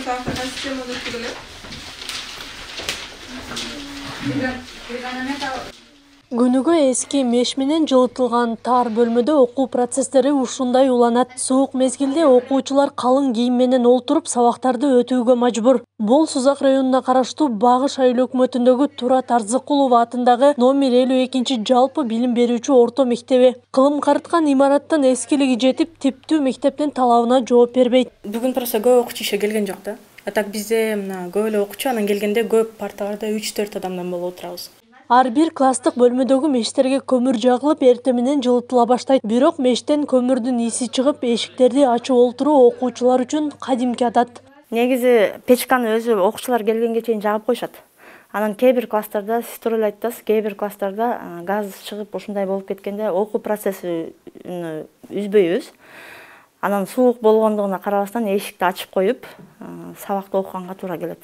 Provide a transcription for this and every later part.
сабактарга система өткөрүлөт. Күнүгө эски меш менен жылытылган тар бөлмөдө окуу процесстери ушундай уланат. Суук мезгилде окуучулар калың кийим менен олтуруп сабактарды өтүүгө мажбур. Бул Сузак районуна караштуу Багыш айыл өкмөтүндөгү Турат Арзыкулова атындагы номер 52 жалпы билим берүүчү орто мектеби. Кылым карыткан имараттын эскилиги жетип, типтүү мектептин талабына жооп бербейт. Бүгүн просто көп окуучу ишке келген жок да. Так бизде көп эле окуучу, анан келгенде көп парталарда 3-4 адамдан болуп отурабыз. Ар бир класстык бөлмөдөгү мештерге көмүр жагылып, эртең менен жылытыла баштайт. Бирок мештен көмүрдүн иси чыгып, эшиктерди ачып олтуруу окуучулар үчүн кадимки адат. Негизи печканы өзү окуучулар келгенге чейин жагып коюшат. Анан кээ бир класстарда сиз туура эле айттыңыз, кээ бир класстарда газ чыгып ушундай болуп кеткенде окуу процесси үзбөйбүз. Анан суук болгондугуна карабастан эшикти ачып коюп, сабакты окуганга туура келет.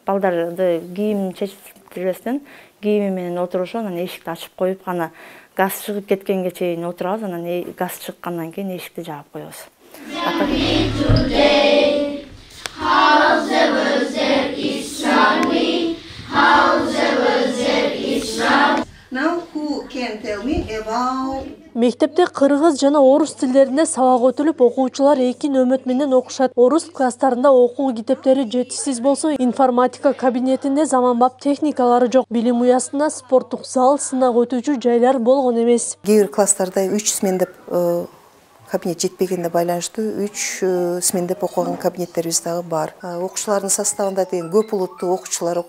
Балдарды кийимин чечиптирбестен кийими менен отурушуп, анан эшикти ачып коюп, гана газ чыгып кеткенге чейин отурабыз, анан газ чыккандан кийин эшикти жаап коебуз. Now who can tell me about Мектепте кыргыз жана орус тилдеринде сабак өтүлүп, окуучулар эки нөмөт менен окушат. Орус класстарында окуу китептери жетишсиз болсо, информатика кабинетинде заманбап техникалары жок. Билим уясында спорттук зал, сынак өтүүчү жайлар болгон эмес. Кээ бир класстарда 3 смендеп кабинет жетпегенде байланыштуу 3 смендеп окуган кабинеттерибиз дагы бар. Окуучулардын составында деген көп улуттуу окуучулар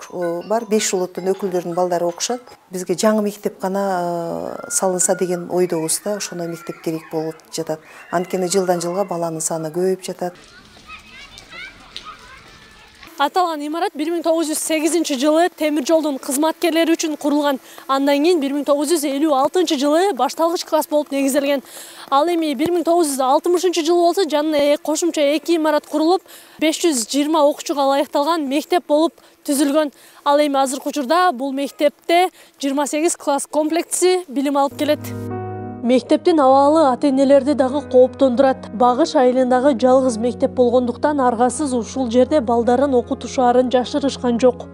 бар, 5 улуттун өкүлдөрүнүн балдары окушат. Бизге жаңы мектеп гана салынса деген ойдобуз да, ошондой мектеп керек болуп жатат. Анткени жылдан жылга баланын саны көбөйүп жатат. Аталган имарат 1908 жылы темир жолдун кызматкерлери үчүн курулган. Андан кийин 1956 жылы башталгыч класс болуп негизделген. Ал эми 1960 жылы болсо жанына кошумча 2 имарат курулуп, 520 окуучуга ылайыкталган мектеп болуп түзүлгөн. Ал эми азыркы учурда бул мектепте 28 класс комплекси билим алып келет. Мектептин абалы ата-энелерди дагы кооптондурат. Багыш айылындагы жалгыз мектеп болгондуктан аргасыз ушул жерде балдарын окутушаарын жашырышкан жок.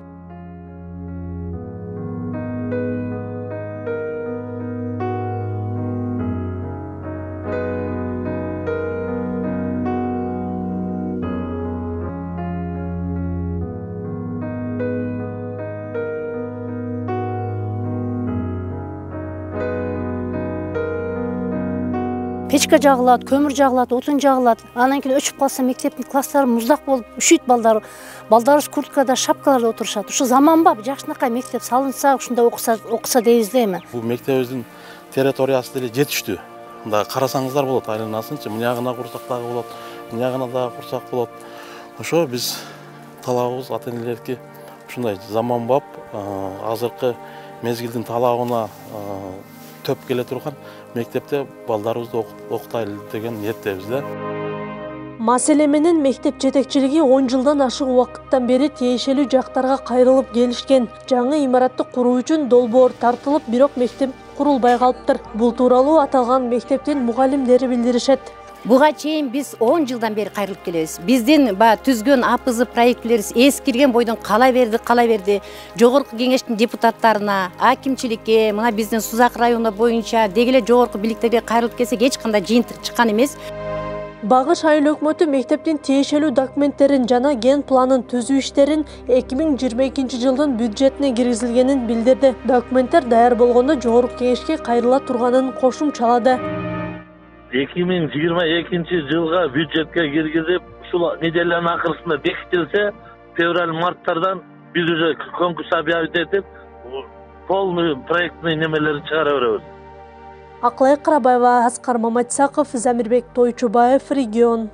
Печка жагылат, көмүр жагылат, отун жагылат. Анан кийин өчүп калса мектептин класстары муздак болуп, üşүйт балдар. Балдарыбыз курткада, шапкаларда отурушат. Ушу заманбап жакшынакай мектеп салынса, ушунда окуса дейбиз да эми. Бул мектебибиздин территориясы деле жетиштүү. Мында карасаңыздар болот, айланасынчы, мынягына курсак дагы болот, мынягына дагы курсак болот. Ошо биз талабыбыз ата-энелерге ушундай заманбап, азыркы мезгилдин талабына төп келе турган мектепте балдарыбызды окутайлы деген ниеттебиз да. Маселе менен мектеп жетекчилиги 10 жылдан ашык убакыттан бери тиешелүү жактарга кайрылып келишкен. Жаңы имаратты куруу үчүн долбоор тартылып, бирок мектеп курулбай калыптыр. Бул тууралуу аталган мектептин мугалимдери билдиришет. Буга чейин биз 10 жылдан бери кайрылып келебиз. Биздин түзгөн АПЗ проектлерибиз эскирген бойдон кала берди. Жогорку кеңештин депутаттарына, акимчиликке, мына биздин Сузак району боюнча дегеле жогорку бийликтерге кайрылып келсек, эч кандай жыйынтык чыккан эмес. Багыш айыл өкмөтү мектептин тиешелүү документтерин жана ген планын түзүү иштерин 2022 жылдын бюджетине киргизилгенин билдирди. Документтер даяр болгондо жогорку кеңешке кайрыла турганын кошумчалады. 2022 жылга бюджетке киргизип, ушул неделянын акырысында бекитилсе, февраль-марттардан биз уже конкурс объявить этип, полный проектный немелерин чыгара беребиз. Акылай Карабаева, Аскар Маматсаков, Замирбек Тойчубаев, Регион.